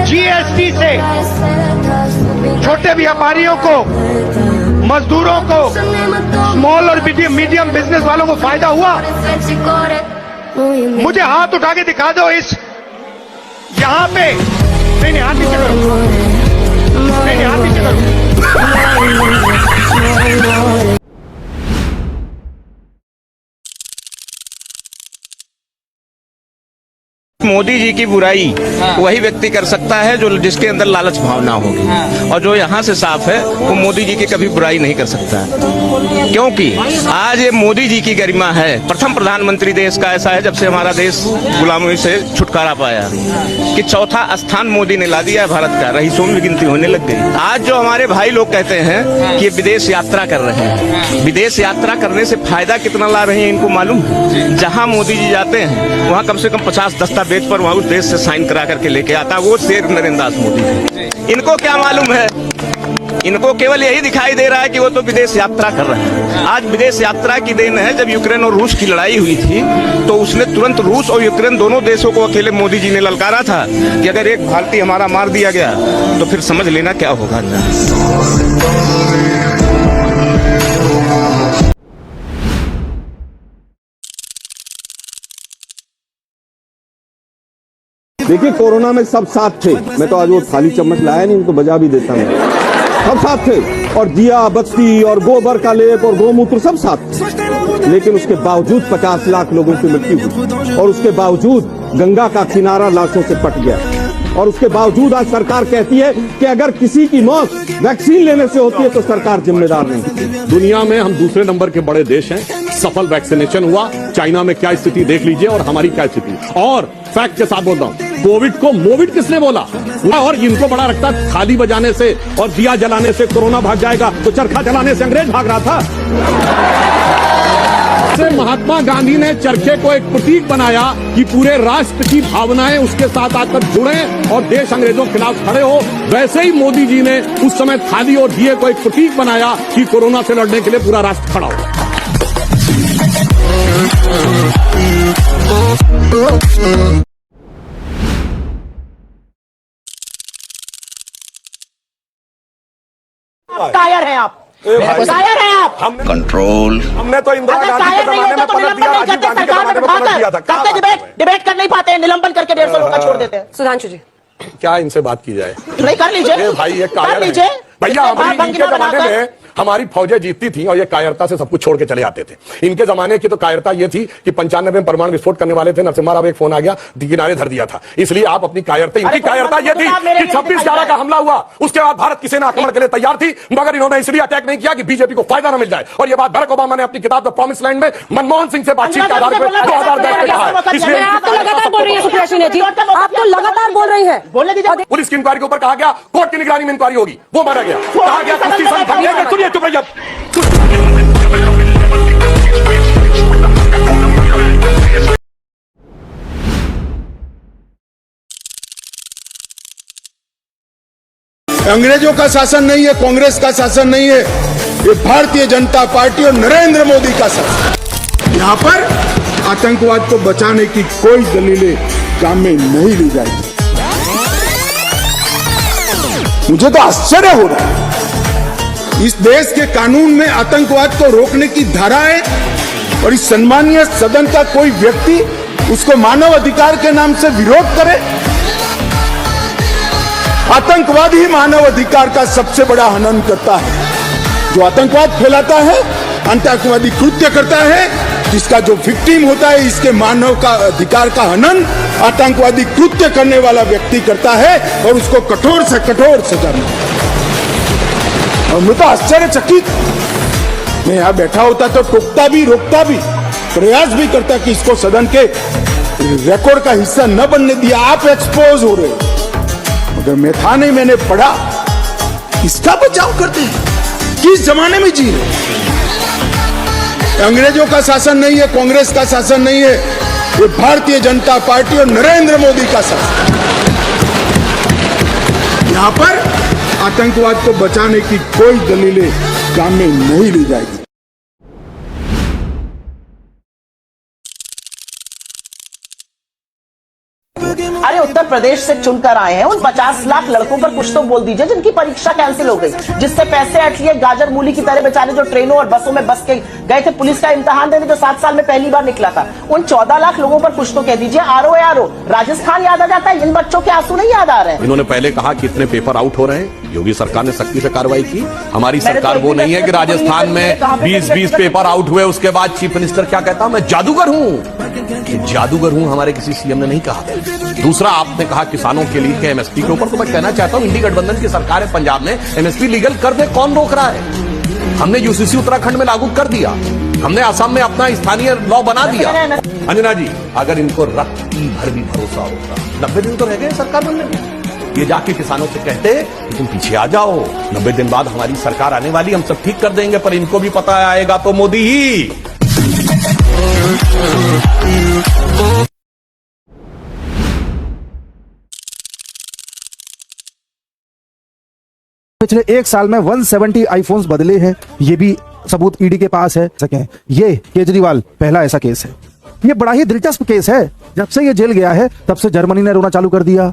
GST से छोटे व्यापारियों को, मजदूरों को, स्मॉल और मीडियम बिजनेस वालों को फायदा हुआ? मुझे हाथ उठा के दिखा दो इस यहां पे। नहीं, हाथ नीचे करो। नहीं, हाथ नीचे करो। मोदी जी की बुराई वही व्यक्ति कर सकता है जो जिसके अंदर लालच भावना होगी, और जो यहाँ से साफ है वो मोदी जी की कभी बुराई नहीं कर सकता है, क्योंकि आज ये मोदी जी की गरिमा है। प्रथम प्रधानमंत्री देश का ऐसा है जब से हमारा देश गुलामी से छुटकारा पाया कि चौथा स्थान मोदी ने ला दिया है भारत का। रईसों में गिनती होने लग गई। आज जो हमारे भाई लोग कहते हैं कि विदेश यात्रा कर रहे हैं, विदेश यात्रा करने से फायदा कितना ला रहे हैं इनको मालूम है? जहाँ मोदी जी जाते हैं वहाँ कम से कम 50 दस्तावेज पर वहाँ उस देश से साइन करा करके लेके आता, वो शेर नरेंद्र दास मोदी। इनको क्या मालूम है? इनको केवल यही दिखाई दे रहा है कि वो तो विदेश यात्रा कर रहे हैं। आज विदेश यात्रा की देन है। जब यूक्रेन और रूस की लड़ाई हुई थी तो उसने तुरंत रूस और यूक्रेन दोनों देशों को अकेले मोदी जी ने ललकारा था कि अगर एक भारतीय हमारा मार दिया गया तो फिर समझ लेना क्या होगा। देखिए, कोरोना में सब साथ थे। मैं तो आज वो थाली चम्मच लाया नहीं तो बजा भी देता मैं। सब साथ थे, और दिया बत्ती और गोबर का लेप और गोमूत्र सब साथ थे। लेकिन उसके बावजूद 50 लाख लोगों की मृत्यु हुई, और उसके बावजूद गंगा का किनारा लाशों से पट गया। और उसके बावजूद आज सरकार कहती है कि अगर किसी की मौत वैक्सीन लेने से होती है तो सरकार जिम्मेदार नहीं। दुनिया में हम दूसरे नंबर के बड़े देश हैं। सफल वैक्सीनेशन हुआ। चाइना में क्या स्थिति देख लीजिए और हमारी क्या स्थिति। और फैक्ट के साथ बोलता हूं, कोविड को मोविड किसने बोला? और इनको बड़ा रखता थाली बजाने से और दिया जलाने से कोरोना भाग जाएगा, तो चरखा जलाने से अंग्रेज भाग रहा था। महात्मा गांधी ने चरखे को एक प्रतीक बनाया कि पूरे राष्ट्र की भावनाएं उसके साथ आकर जुड़े और देश अंग्रेजों के खिलाफ खड़े हो। वैसे ही मोदी जी ने उस समय थाली और दिए को एक प्रतीक बनाया कि कोरोना से लड़ने के लिए पूरा राष्ट्र खड़ा हो। कायर हैं आप, कायर हैं आप। कंट्रोल। हमने तो इंदिरा गांधी के जमाने में पलट दिया, राजीव गांधी के जमाने में पलट दिया था। करते डिबेट कर नहीं पाते, निलंबन करके 150 लोग का छोड़ देते हैं। सुधांशु जी, क्या इनसे बात की जाए? नहीं, कर लीजिए भाई, ये कर कायर लीजिए भैया। हमारी इनके जमाने में हमारी फौजें जीतती थी और ये कायरता से सब कुछ छोड़ के चले आते थे। इनके जमाने की तो कायरता ये थी कि 95 में परमाणु विस्फोट करने वाले थे, नरसिम्हा राव एक फोन आ गया, किनारे धर दिया था। इसलिए आप अपनी कायरता, इनकी कायरता ये थी कि 26/11 का हमला हुआ, उसके बाद भारत की सेना आक्रमण के लिए तैयार थी, मगर इन्होंने इसलिए अटैक नहीं किया कि बीजेपी को फायदा न मिल जाए। और ये बात बराक ओबामा ने अपनी किताब द प्रॉमिस लैंड में मनमोहन सिंह से बातचीत के आधार पर 2010 में कहा है। इसलिए आप तो लगातार बोल रही है सुप्रिया सिन्हा जी, आप तो लगातार बोल रही है। बोलने दीजिए। पुलिस की इंक्वायरी के ऊपर कहा गया कोर्ट की निगरानी में इंक्वायरी होगी, वो मारा गया। कहा गया कुश्ती संघ बनिएगा। सुनिए, चुप रहिए। अंग्रेजों का शासन नहीं है, कांग्रेस का शासन नहीं है, ये भारतीय जनता पार्टी और नरेंद्र मोदी का शासन। यहाँ पर आतंकवाद को बचाने की कोई दलीलें काम में नहीं ली जाएगी। मुझे तो आश्चर्य हो रहा है, इस देश के कानून में आतंकवाद को रोकने की धारा है और इस सम्मानीय सदन का कोई व्यक्ति उसको मानव अधिकार के नाम से विरोध करे। आतंकवाद ही मानव अधिकार का सबसे बड़ा हनन करता है। जो आतंकवाद फैलाता है, आतंकवादी कृत्य करता है, जिसका जो विक्टिम होता है, इसके मानव का अधिकार का हनन आतंकवादी कृत्य करने वाला व्यक्ति करता है और उसको कठोर से कठोर सजा मिलती है। और मैं तो आश्चर्यचकित, मैं यहां बैठा होता तो टोकता भी, रोकता भी, प्रयास भी करता कि इसको सदन के रिकॉर्ड का हिस्सा न बनने दिया। आप एक्सपोज हो रहे हो, मगर मैं था नहीं, मैंने पढ़ा। इसका बचाव करते हैं, किस जमाने में जी रहे? अंग्रेजों का शासन नहीं है, कांग्रेस का शासन नहीं है, ये भारतीय जनता पार्टी और नरेंद्र मोदी का शासन। यहाँ पर आतंकवाद को बचाने की कोई दलीलें काम में नहीं ली जाएगी। अरे उत्तर प्रदेश से चुनकर आए हैं, उन 50 लाख लड़कों पर कुछ तो बोल दीजिए जिनकी परीक्षा कैंसिल हो गई, जिससे पैसे अट लिए गाजर मूली की तरह बेचारे जो ट्रेनों और बसों में बस के गए थे पुलिस का इम्तिहान देने, जो 7 साल में पहली बार निकला था। उन 14 लाख लोगों पर कुछ तो कह दीजिए। आरो राजस्थान याद आ जाता है, इन बच्चों के आंसू नहीं याद आ रहे हैं। इन्होंने पहले कहा कि इतने पेपर आउट हो रहे हैं, योगी सरकार ने सख्ती से कार्रवाई की। हमारी सरकार वो नहीं है कि राजस्थान में 20 पेपर आउट हुए, उसके बाद चीफ मिनिस्टर क्या कहता, मैं जादूगर हूं। जादूगर हूं हमारे किसी सीएम ने नहीं कहा। दूसरा, आपने कहा किसानों के लिए एमएसपी के ऊपर, तो मैं कहना चाहता हूं इंडी गठबंधन की सरकार है पंजाब में, एमएसपी लीगल कर दे, कौन रोक रहा है? हमने यूसीसी उत्तराखंड में लागू कर दिया, हमने असम में अपना स्थानीय लॉ बना दिया। अंजना जी, अगर इनको रत्ती भर भी भरोसा होता, 90 दिन तो रह गए सरकार बनने में, ये जाके किसानों से कहते कि तुम पीछे आ जाओ, 90 दिन बाद हमारी सरकार आने वाली, हम सब ठीक कर देंगे। पर इनको भी पता आएगा तो मोदी ही। पिछले 1 साल में 170 आईफोन्स बदले हैं, ये भी सबूत ईडी के पास है। ये केजरीवाल पहला ऐसा केस है। ये बड़ा ही दिलचस्प केस है। जब से ये जेल गया है तब से जर्मनी ने रोना चालू कर दिया,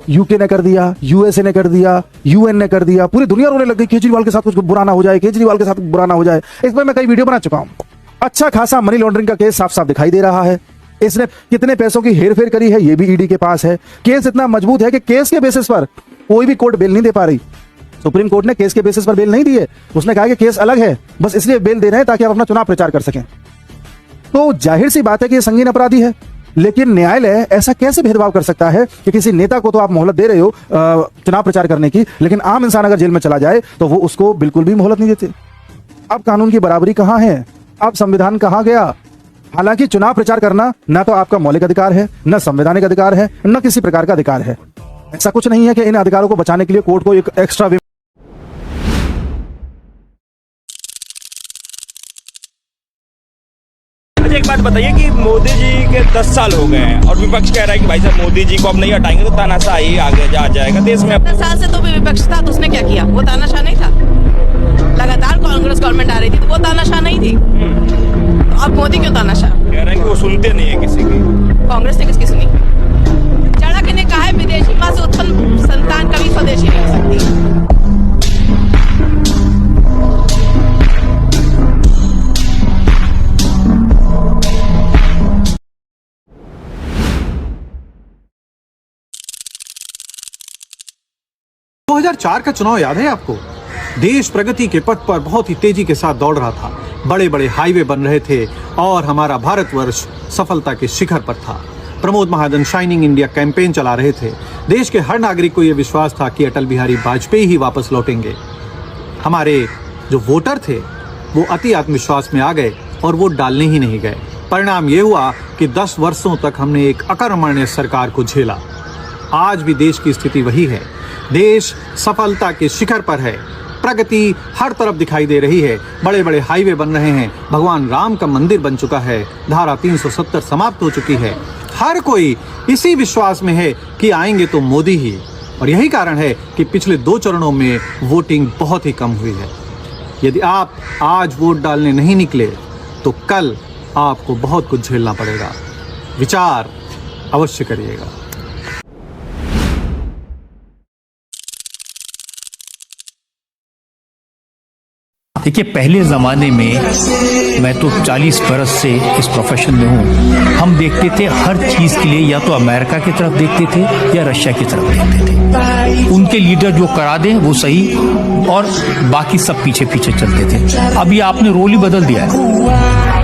यूके ने कर दिया, यूएसए ने कर दिया, यूएन ने कर दिया, पूरी दुनिया रोने लग गई केजरीवाल के साथ कुछ बुरा ना हो जाए, केजरीवाल के साथ बुरा ना हो जाए। इस पर मैं कई वीडियो बना चुका हूं। अच्छा खासा मनी लॉन्ड्रिंग का केस साफ साफ दिखाई दे रहा है। इसने कितने पैसों की हेरफेर करी है ये भी ईडी के पास है। केस इतना मजबूत है कि केस के बेसिस पर कोई भी कोर्ट बेल नहीं दे पा रही। सुप्रीम कोर्ट ने केस के बेसिस पर बेल नहीं दी है, उसने कहा कि केस अलग है, बस इसलिए बेल दे रहे हैं ताकि आप अपना चुनाव प्रचार कर सकें। तो जाहिर सी बात है कि ये संगीन अपराधी है, लेकिन न्यायालय ऐसा कैसे भेदभाव कर सकता है कि किसी नेता को तो आप मोहलत दे रहे हो चुनाव प्रचार करने की, लेकिन आम इंसान अगर जेल में चला जाए तो वो उसको बिल्कुल भी मोहलत नहीं देते। अब कानून की बराबरी कहां है? अब संविधान कहां गया? हालांकि चुनाव प्रचार करना ना तो आपका मौलिक अधिकार है, न संवैधानिक अधिकार है, न किसी प्रकार का अधिकार है। ऐसा कुछ नहीं है कि इन अधिकारों को बचाने के लिए कोर्ट को एक एक्स्ट्रा। एक बात बताइए कि मोदी जी के 10 साल हो गए हैं और विपक्ष कह रहा है कि भाई साहब मोदी जी को अब नहीं हटाएंगे तो तानाशाही आगे जा जाएगा देश में। 10 साल से तो विपक्ष था, तो उसने क्या किया? वो तानाशाह नहीं था। लगातार कांग्रेस गवर्नमेंट आ रही थी तो वो तानाशाह नहीं थी। तो अब मोदी क्यों तानाशाह? कह रहे हैं कि वो सुनते नहीं है किसी की। कांग्रेस ने किसकी सुनी? चाणक्य ने कहा है विदेशी माँ से उत्पन्न संतान कभी स्वदेशी नहीं हो सकती। 2004 का चुनाव याद है आपको? देश प्रगति के पथ पर बहुत ही तेजी के साथ दौड़ रहा था, बड़े बड़े हाईवे बन रहे थे और हमारा भारतवर्ष सफलता के शिखर पर था। Pramod Mahajan shining India campaign चला रहे थे। देश के हर नागरिक को यह विश्वास था कि अटल बिहारी वाजपेयी ही वापस लौटेंगे। हमारे जो वोटर थे वो अति आत्मविश्वास में आ गए और वोट डालने ही नहीं गए। परिणाम ये हुआ कि 10 वर्षों तक हमने एक अकर्मण्य सरकार को झेला। आज भी देश की स्थिति वही है। देश सफलता के शिखर पर है, प्रगति हर तरफ दिखाई दे रही है, बड़े बड़े हाईवे बन रहे हैं, भगवान राम का मंदिर बन चुका है, धारा 370 समाप्त हो चुकी है। हर कोई इसी विश्वास में है कि आएंगे तो मोदी ही, और यही कारण है कि पिछले 2 चरणों में वोटिंग बहुत ही कम हुई है। यदि आप आज वोट डालने नहीं निकले तो कल आपको बहुत कुछ झेलना पड़ेगा। विचार अवश्य करिएगा। देखिए, पहले ज़माने में मैं तो 40 बरस से इस प्रोफेशन में हूँ, हम देखते थे हर चीज़ के लिए या तो अमेरिका की तरफ देखते थे या रशिया की तरफ देखते थे। उनके लीडर जो करा दें वो सही, और बाकी सब पीछे पीछे चलते थे। अभी आपने रोल ही बदल दिया है।